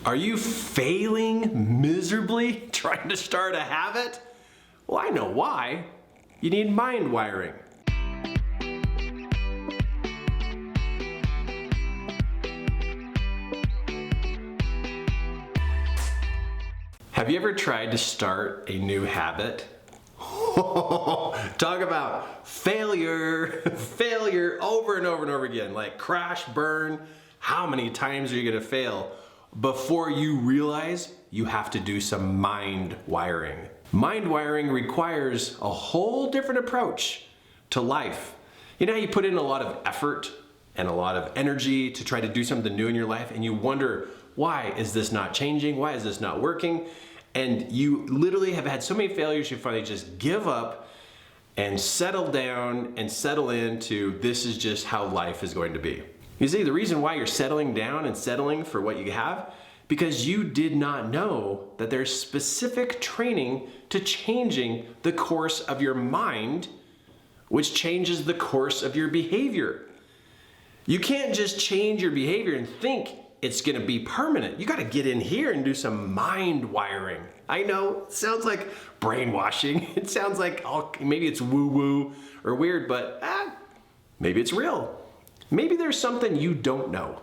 Are you failing miserably trying to start a habit? Well, I know why. You need mind wiring. Have you ever tried to start a new habit? Talk about failure, failure over and over and over again, like crash, burn. How many times are you gonna fail before you realize you have to do some mind wiring? Mind wiring requires a whole different approach to life. You know how you put in a lot of effort and a lot of energy to try to do something new in your life, and you wonder, why is this not changing? Why is this not working? And you literally have had so many failures, you finally just give up and settle down and settle into this is just how life is going to be. You see, the reason why you're settling down and settling for what you have, because you did not know that there's specific training to changing the course of your mind, which changes the course of your behavior. You can't just change your behavior and think it's gonna be permanent. You gotta get in here and do some mind wiring. I know, it sounds like brainwashing. It sounds like maybe it's woo-woo or weird, but maybe it's real. Maybe there's something you don't know.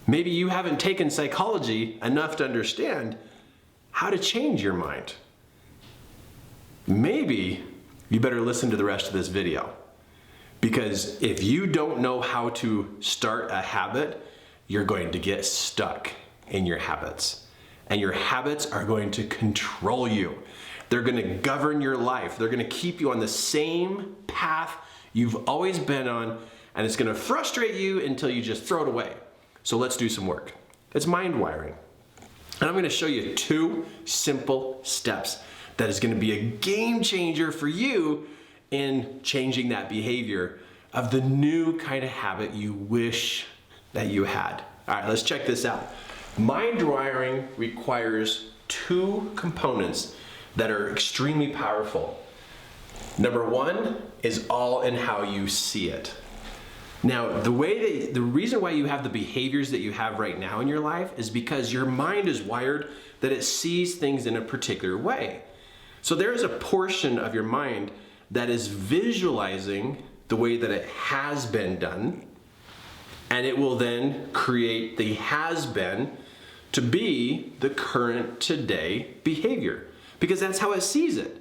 Maybe you haven't taken psychology enough to understand how to change your mind. Maybe you better listen to the rest of this video, because if you don't know how to start a habit, you're going to get stuck in your habits. And your habits are going to control you. They're going to govern your life. They're going to keep you on the same path you've always been on, and it's going to frustrate you until you just throw it away. So let's do some work. It's mind wiring. And I'm going to show you 2 simple steps that is going to be a game changer for you in changing that behavior of the new kind of habit you wish that you had. All right, let's check this out. Mind wiring requires 2 components that are extremely powerful. Number 1 is all in how you see it. Now, the reason why you have the behaviors that you have right now in your life is because your mind is wired that it sees things in a particular way. So there is a portion of your mind that is visualizing the way that it has been done, and it will then create the has been to be the current today behavior, because that's how it sees it.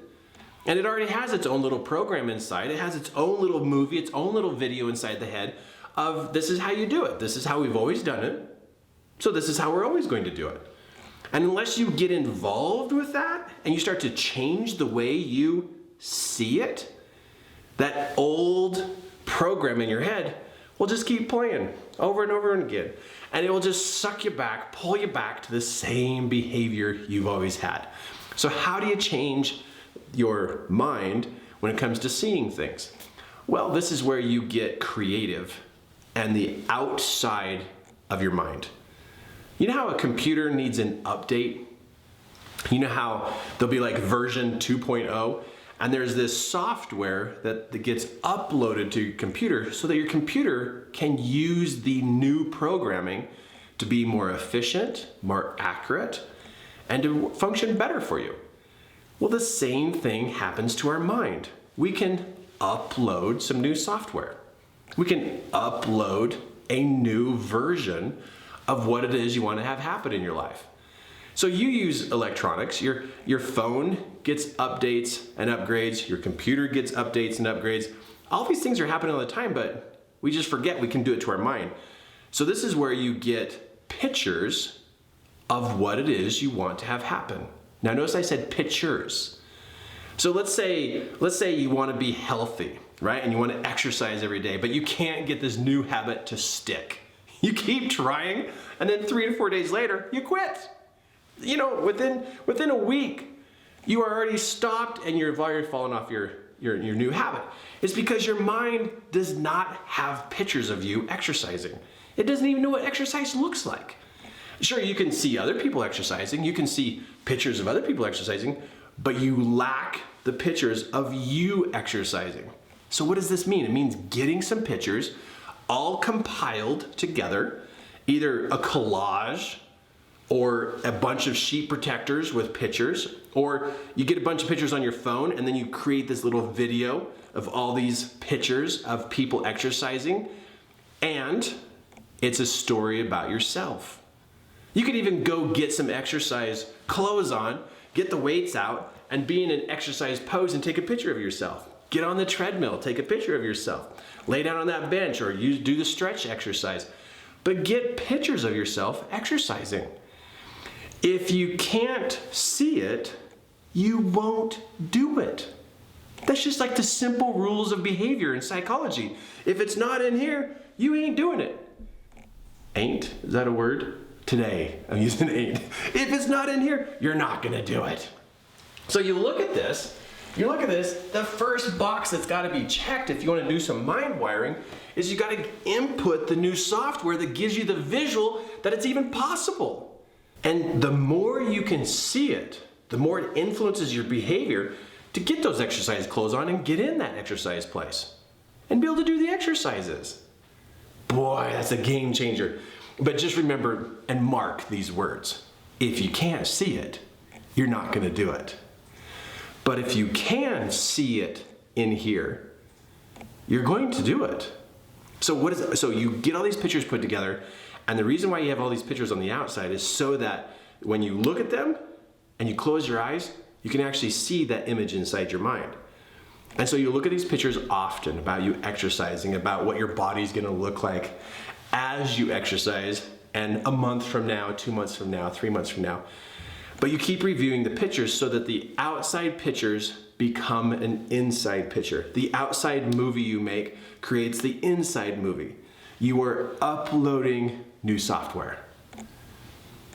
And it already has its own little program inside. It has its own little movie, its own little video inside the head of this is how you do it. This is how we've always done it. So this is how we're always going to do it. And unless you get involved with that and you start to change the way you see it, that old program in your head will just keep playing over and over and again. And it will just suck you back, pull you back to the same behavior you've always had. So how do you change your mind when it comes to seeing things? Well, this is where you get creative and the outside of your mind. You know how a computer needs an update? You know how there'll be like version 2.0, and there's this software that gets uploaded to your computer so that your computer can use the new programming to be more efficient, more accurate, and to function better for you. Well, the same thing happens to our mind. We can upload some new software. We can upload a new version of what it is you want to have happen in your life. So you use electronics. Your phone gets updates and upgrades. Your computer gets updates and upgrades. All these things are happening all the time, but we just forget we can do it to our mind. So this is where you get pictures of what it is you want to have happen. Now notice I said pictures. So let's say you want to be healthy, right? And you want to exercise every day, but you can't get this new habit to stick. You keep trying, and then 3 to 4 days later, you quit. You know, within a week, you are already stopped and you've already fallen off your new habit. It's because your mind does not have pictures of you exercising. It doesn't even know what exercise looks like. Sure, you can see other people exercising, you can see pictures of other people exercising, but you lack the pictures of you exercising. So what does this mean? It means getting some pictures all compiled together, either a collage or a bunch of sheet protectors with pictures, or you get a bunch of pictures on your phone and then you create this little video of all these pictures of people exercising, and it's a story about yourself. You could even go get some exercise clothes on, get the weights out, and be in an exercise pose and take a picture of yourself. Get on the treadmill, take a picture of yourself. Lay down on that bench or do the stretch exercise. But get pictures of yourself exercising. If you can't see it, you won't do it. That's just like the simple rules of behavior in psychology. If it's not in here, you ain't doing it. Ain't? Is that a word? Today, I'm using ain't. If it's not in here, you're not gonna do it. So you look at this, the first box that's gotta be checked if you wanna do some mind wiring is you gotta input the new software that gives you the visual that it's even possible. And the more you can see it, the more it influences your behavior to get those exercise clothes on and get in that exercise place and be able to do the exercises. Boy, that's a game changer. But just remember and mark these words. If you can't see it, you're not gonna do it. But if you can see it in here, you're going to do it. So you get all these pictures put together, and the reason why you have all these pictures on the outside is so that when you look at them and you close your eyes, you can actually see that image inside your mind. And so you look at these pictures often about you exercising, about what your body's gonna look like as you exercise, and a month from now, 2 months from now, 3 months from now. But you keep reviewing the pictures so that the outside pictures become an inside picture. The outside movie you make creates the inside movie. You are uploading new software.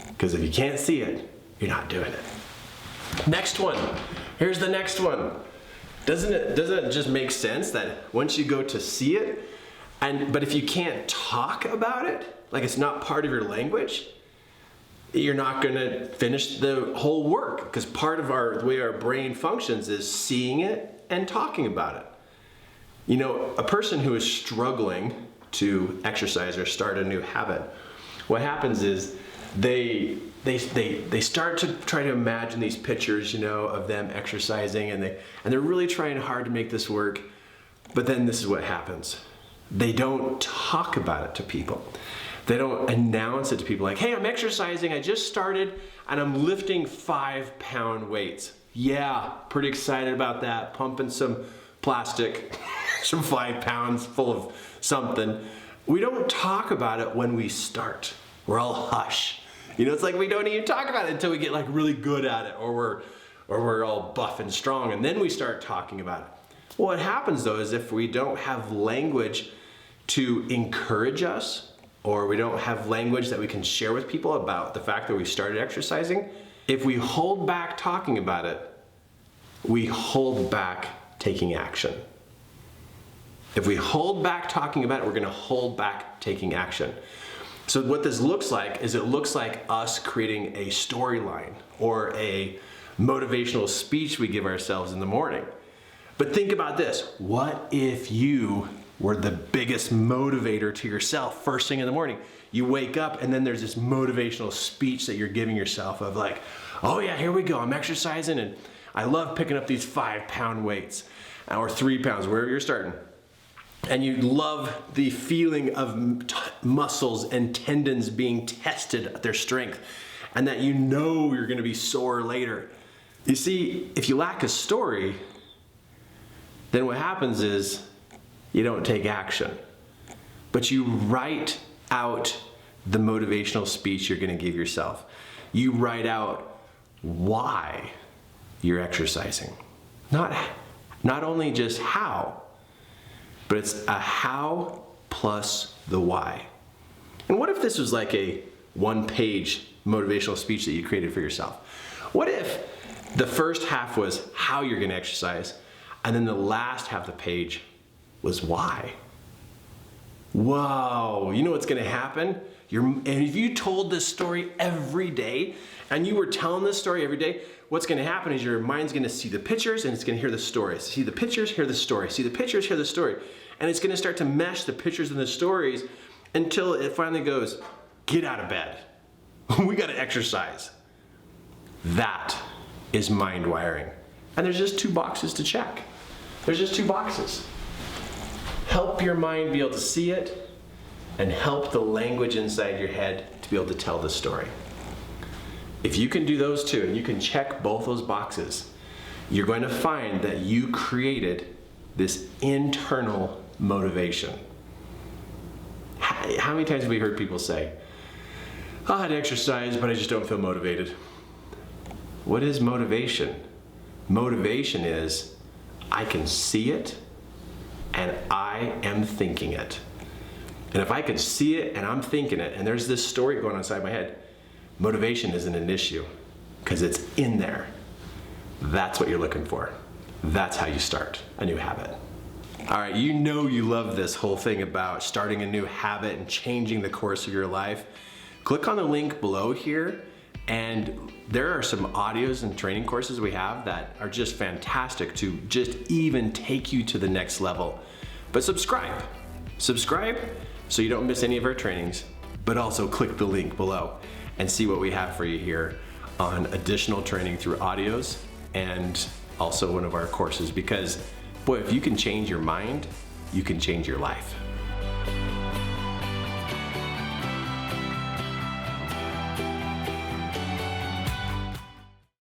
Because if you can't see it, you're not doing it. Next one. Here's the next one. Doesn't it just make sense that once you go to see it, but if you can't talk about it, like it's not part of your language, you're not gonna finish the whole work, because part of the way our brain functions is seeing it and talking about it. You know, a person who is struggling to exercise or start a new habit, what happens is they start to try to imagine these pictures, you know, of them exercising, and they're really trying hard to make this work. But then this is what happens. They don't talk about it to people. They don't announce it to people like, hey, I'm exercising, I just started, and I'm lifting 5-pound weights. Yeah, pretty excited about that, pumping some plastic, some 5 pounds full of something. We don't talk about it when we start. We're all hush. You know, it's like we don't even talk about it until we get like really good at it, or we're all buff and strong, and then we start talking about it. What happens though is if we don't have language to encourage us, or we don't have language that we can share with people about the fact that we started exercising, if we hold back talking about it, we hold back taking action. If we hold back talking about it, we're gonna hold back taking action. So what this looks like is it looks like us creating a storyline or a motivational speech we give ourselves in the morning. But think about this. What if you were the biggest motivator to yourself first thing in the morning? You wake up and then there's this motivational speech that you're giving yourself of like, oh yeah, here we go. I'm exercising and I love picking up these 5-pound weights, or 3 pounds, wherever you're starting. And you love the feeling of muscles and tendons being tested at their strength, and that you know you're gonna be sore later. You see, if you lack a story, then what happens is you don't take action. But you write out the motivational speech you're gonna give yourself. You write out why you're exercising. Not only just how, but it's a how plus the why. And what if this was like a 1-page motivational speech that you created for yourself? What if the first half was how you're gonna exercise, and then the last half of the page was why? Whoa, you know what's gonna happen? And if you told this story every day, and you were telling this story every day, what's gonna happen is your mind's gonna see the pictures and it's gonna hear the stories. See the pictures, hear the story. See the pictures, hear the story. And it's gonna start to mesh the pictures and the stories until it finally goes, get out of bed. We gotta exercise. That is mind wiring. And there's just 2 boxes to check. There's just 2 boxes. Help your mind be able to see it, and help the language inside your head to be able to tell the story. If you can do those 2, and you can check both those boxes, you're going to find that you created this internal motivation. How many times have we heard people say, "Oh, I'd exercise, but I just don't feel motivated"? What is motivation? Motivation is, I can see it and I am thinking it. And if I can see it and I'm thinking it, and there's this story going on inside my head, motivation isn't an issue because it's in there. That's what you're looking for. That's how you start a new habit. All right, you know you love this whole thing about starting a new habit and changing the course of your life. Click on the link below here, and there are some audios and training courses we have that are just fantastic to just even take you to the next level. But subscribe so you don't miss any of our trainings, but also click the link below and see what we have for you here on additional training through audios and also one of our courses, because boy, if you can change your mind, you can change your life.